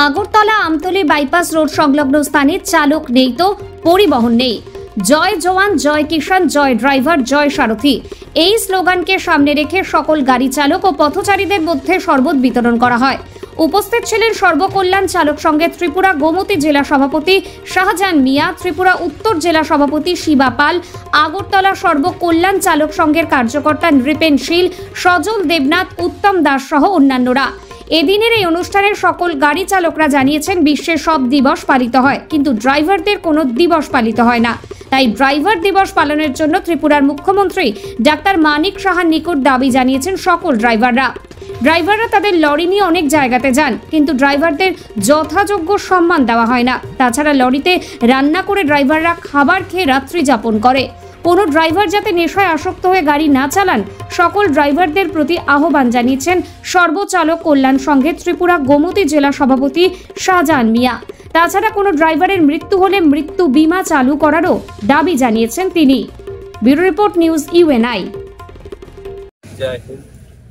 Agartala Amtali bypass road সংলগ্ন স্থানে চালক নেই তো পরিবহন নেই। জয় জওয়ান, জয় কিষাণ, জয় ড্রাইভার, জয় সারথী এই স্লোগানকে সামনে রেখে সকল গাড়ি চালক ও পথচারীদের মধ্যে শরবত বিতরণ করা হয়। উপস্থিত ছিলেন সর্বকল্যাণ চালক সংঘের ত্রিপুরা গোমতী জেলা সভাপতি শাহজাহান মিয়া, ত্রিপুরা উত্তর জেলা সভাপতি শিবা পাল, আগরতলা সর্বকল্যাণ চালক সংঘের কার্যকর্তা নৃপেন শীল, সজল দেবনাথ, উত্তম দাস সহ অন্যান্যরা। এদিনের এই অনুষ্ঠানে সকল গাড়ি চালকরা জানিয়েছেন বিশ্বের সব দিবস পালিত হয়, কিন্তু ড্রাইভারদের কোনো দিবস পালিত হয় না। তাই ড্রাইভার দিবস পালনের জন্য ত্রিপুরার মুখ্যমন্ত্রী ডাক্তার মানিক সাহার নিকট দাবি জানিয়েছেন সকল ড্রাইভাররা তাদের লরি নিয়ে অনেক জায়গাতে যান, কিন্তু ড্রাইভারদের যথাযোগ্য সম্মান দেওয়া হয় না। তাছাড়া লরিতে রান্না করে ড্রাইভাররা খাবার খেয়ে রাত্রি যাপন করে। কোনো ড্রাইভার যাতে নেশায় আসক্ত হয়ে গাড়ি না চালান, সকল ড্রাইভারদের প্রতি আহ্বান জানিয়েছেন সর্বচালক কল্যাণ সংঘের ত্রিপুরা গোমতী জেলা সভাপতি শাহজাহান মিয়া। তাছাড়া কোনো ড্রাইভারের মৃত্যু হলে মৃত্যু বীমা চালু করারও দাবি জানিয়েছেন তিনি। Bureau report, news UNI. जय हिंद,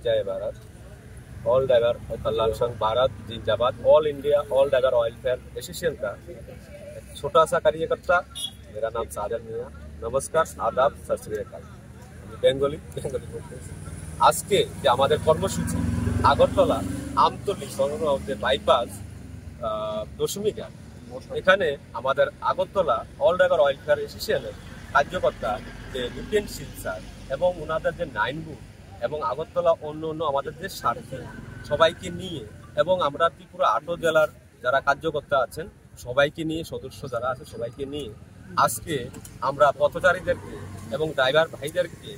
जय भारत। ऑल ड्राइवर कल्याण संघ भारत जिंदाबाद। All India all driver welfare association का छोटा सा कार्यकर्ता, मेरा नाम शाहजाहान मिया। नमस्कार, आदाब, सत श्री अकाल। बेंगली आज के कर्मसूची আগরতলা আমতলী সংলগ্ন বাইপাস দশমী ঘাট, এখানে আমাদের আগরতলা অল ড্রাইভার ওয়েলফেয়ার এসোসিয়েশনের কার্যকর্তা যে নৃপেন শীল স্যার এবং ওনাদের যে নাইনবু এবং আগরতলা অন্য আমাদের যে সারথী সবাইকে নিয়ে এবং আমরা ত্রিপুরা 8 জেলার যারা কার্যকর্তা আছেন সবাইকে নিয়ে, সদস্য যারা আছে সবাইকে নিয়ে আজকে আমরা পথচারীদেরকে এবং ড্রাইভার ভাইদেরকে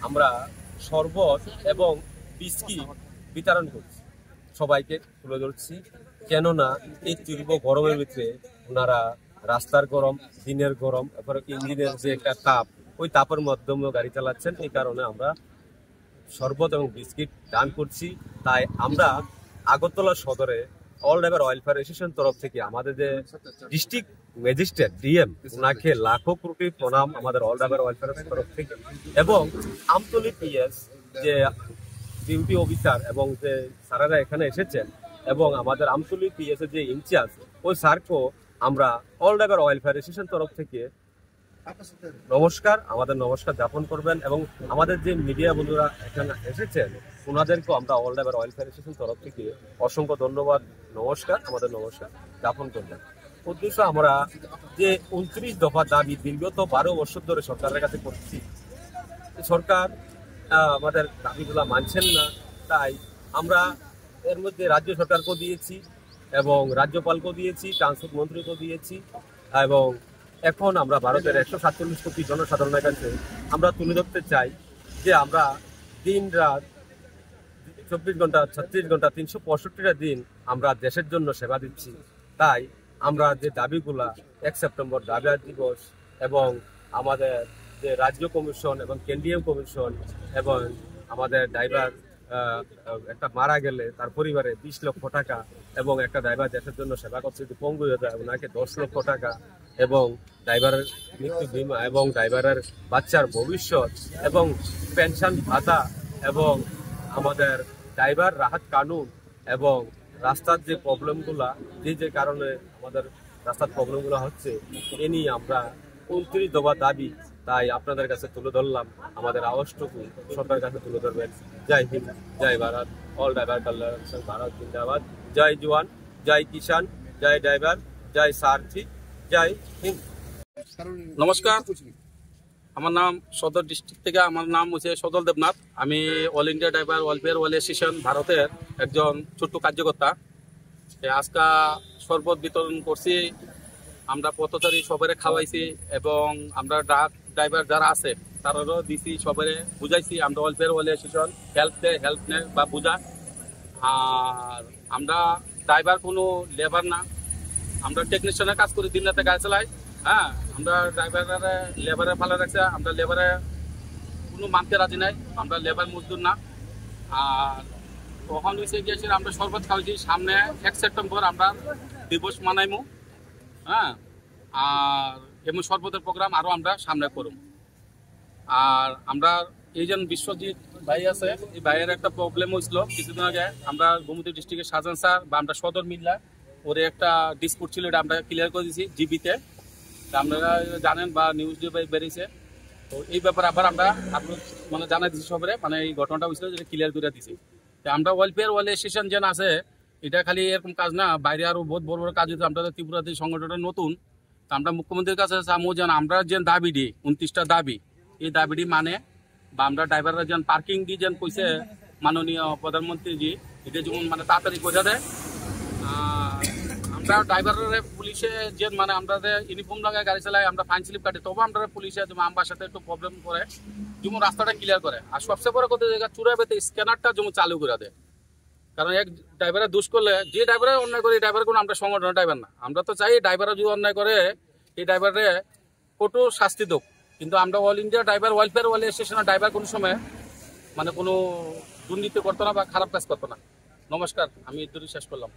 আমরা শরবত এবং বিস্কিট বিতরণ করছি, সবাইকে তুলে ধরছি। কেননা এই তীব্র গরমের ভিতরে ওনারা রাস্তার গরম, দিনের গরম, এরপরে ইঞ্জিনের যে একটা তাপ, ওই তাপের মাধ্যমে গাড়ি চালাচ্ছেন। এই কারণে আমরা শরবত এবং বিস্কিট দান করছি। তাই আমরা আগরতলা সদরে অল ড্রাইভার ওয়েলফেয়ার এসোসিয়েশন তরফ থেকে আমাদের যে ডিস্ট্রিক্ট ম্যাজিস্ট্রেট ডিএম, ওনাকে লাখো কোটি প্রণাম আমাদের অল ড্রাইভার ওয়েলফেয়ার তরফ থেকে, এবং আমতলী পিএস যে ডিউটি অফিসার এবং যে স্যারেরা এখানে এসেছেন এবং আমাদের আমতলী পিএস এর যে ইনচার্জ ওই স্যারকেও আমরা অল ড্রাইভার ওয়েলফেয়ার এসোসিয়েশন তরফ থেকে আমাদের নমস্কার জ্ঞাপন করবেন। এবং আমাদের যে মিডিয়া বন্ধুরা এখানে এসেছেন ওনাদেরকেও আমরা অল ড্রাইভার ওয়েলফেয়ার এসোসিয়েশন তরফ থেকে অসংখ্য ধন্যবাদ, আমাদের নমস্কার জ্ঞাপন করবেন। উদ্দেশ্য আমরা যে 29 দফা দাবি দীর্ঘত 12 বছর ধরে সরকারের কাছে করছি, সরকার আমাদের দাবিগুলো মানছেন না। তাই আমরা এর মধ্যে রাজ্য সরকারকেও দিয়েছি এবং রাজ্যপালকেও দিয়েছি, ট্রান্সপোর্ট মন্ত্রীকেও দিয়েছি, এবং এখন আমরা ভারতের 147 কোটি জনসাধারণের কাছে আমরা তুলে ধরতে চাই যে আমরা দিন রাত 24 ঘন্টা 36 ঘন্টা 365টা দিন আমরা দেশের জন্য সেবা দিচ্ছি। তাই আমরা যে দাবিগুলা 1 সেপ্টেম্বর ড্রাইভার দিবস এবং আমাদের যে রাজ্য কমিশন এবং কেন্দ্রীয় কমিশন এবং আমাদের ড্রাইভার একটা মারা গেলে তার পরিবারে 20 লক্ষ টাকা, এবং একটা ড্রাইভার দেশের জন্য সেবা করছে যদি পঙ্গু হয়ে যায় ওনাকে 10 লক্ষ টাকা, এবং ড্রাইভারের মৃত্যু বীমা এবং ড্রাইভারের বাচ্চার ভবিষ্যৎ এবং পেনশন ভাতা এবং আমাদের ড্রাইভার রাহাত কানুন এবং রাস্তার যে প্রবলেমগুলা, যে কারণে আমাদের রাস্তার প্রবলেমগুলো হচ্ছে, এ নিয়ে আমরা 29 দফা দাবি তাই আপনাদের কাছে তুলে ধরলাম। আমাদের আওয়াজটুকু সরকারের কাছে তুলে ধরবেন। জয় হিন্দ, জয় ভারত। অল ড্রাইভার কল্যাণ সংঘ भारत जिंदाबाद। जय जवान, जय किसान, जय ड्राइवर, जय सारथी, जय हिंद। নমস্কার, আমার নাম সদর ডিস্ট্রিক্ট থেকে, আমার নাম হচ্ছে সজল দেবনাথ। আমি all India driver welfare association ভারতের একজন ছোট্ট কার্যকর্তা। আজকে শরবত বিতরণ করছি, আমরা পথচারী সবাই খাওয়াইছি এবং আমরা ড্রাইভার যারা আছে তারারও দিছি, সবাই বুঝাইছি। আমরা ওয়েলফেয়ার এসোসিয়েশন হেল্প নেয় বা বুঝা। আর আমরা ড্রাইভার কোনো লেবার না, আমরা টেকনিশিয়ানের কাজ করি, দিন রাতে গাড়ি চালাই। হ্যাঁ, আমরা লেবারের ভালো রাখছে, আমরা লেবারে কোনো মানতে রাজি নাই, আমরা লেবার মজদুর না। আর তখন হয়েছে গিয়েছে আমরা শরবত খাওয়াইছি, সামনে 1 সেপ্টেম্বর আমরা দিবস মানাইমু। হ্যাঁ, আর এমন শরবতের প্রোগ্রাম আরও আমরা সামনে করব। আর আমরা এই যে বিশ্বজিৎ ভাই আছে, এই ভাইয়ের একটা প্রবলেম হয়েছিল কিছুদিন আগে। আমরা গোমতী ডিস্ট্রিক্টের শাহজাহান স্যার বা আমরা সদর মিল্লা ওরে একটা ডিসপুট ছিল, এটা আমরা ক্লিয়ার করে দিয়েছি জিবিতে, আপনারা জানেন বা নিউজ বেরিয়েছে। তো এই ব্যাপারে আবার আমরা মানে জানাই দিচ্ছি সবাই, মানে এই ঘটনাটা হয়েছিল যেটা ক্লিয়ার করে দিছি। তো আমরা ওয়েলফেয়ার ওয়াল স্টেশন যেন আছে, এটা খালি এরকম কাজ না, বাইরে আরো বহুত বড় বড় কাজ হতো। আমরা ত্রিপুরাতে সংগঠনটা নতুন, তো আমরা মুখ্যমন্ত্রীর কাছে চামো যেন আমরা যে দাবি দিই 29টা দাবি, এই দাবিটি মানে বা আমরা ড্রাইভাররা যেন পার্কিং দিয়ে যেন কইছে মাননীয় প্রধানমন্ত্রীজি, এটা যেমন মানে তাড়াতাড়ি বোঝা দেয়। আমরা ড্রাইভারের পুলিশে যে মানে আমরা ইউনিফর্ম লাগায় গাড়ি চালাই, আমরা ফাইন স্লিপ কাটি, তবু আমরা পুলিশে যেমন আমার সাথে একটু প্রবলেম করে যেমন রাস্তাটা ক্লিয়ার করে। আর সবচেয়ে বড় কথা জায়গা চুরা পেতে স্ক্যানারটা যেমন চালু করে দেয়। কারণ এক ড্রাইভারের দোষ করলে, যে ড্রাইভারের অন্যায় করে এই ড্রাইভার কোনো আমরা সংগঠনের ড্রাইভার না, আমরা তো চাই ড্রাইভাররা যদি অন্যায় করে এই ড্রাইভারে কঠোর শাস্তি দেব। কিন্তু আমরা অল ইন্ডিয়া ড্রাইভার ওয়েলফেয়ার ওয়াল স্টেশনের ড্রাইভার কোনো সময় মানে কোনো দুর্নীতি করতো না বা খারাপ কাজ করতো না। নমস্কার, আমি শেষ করলাম।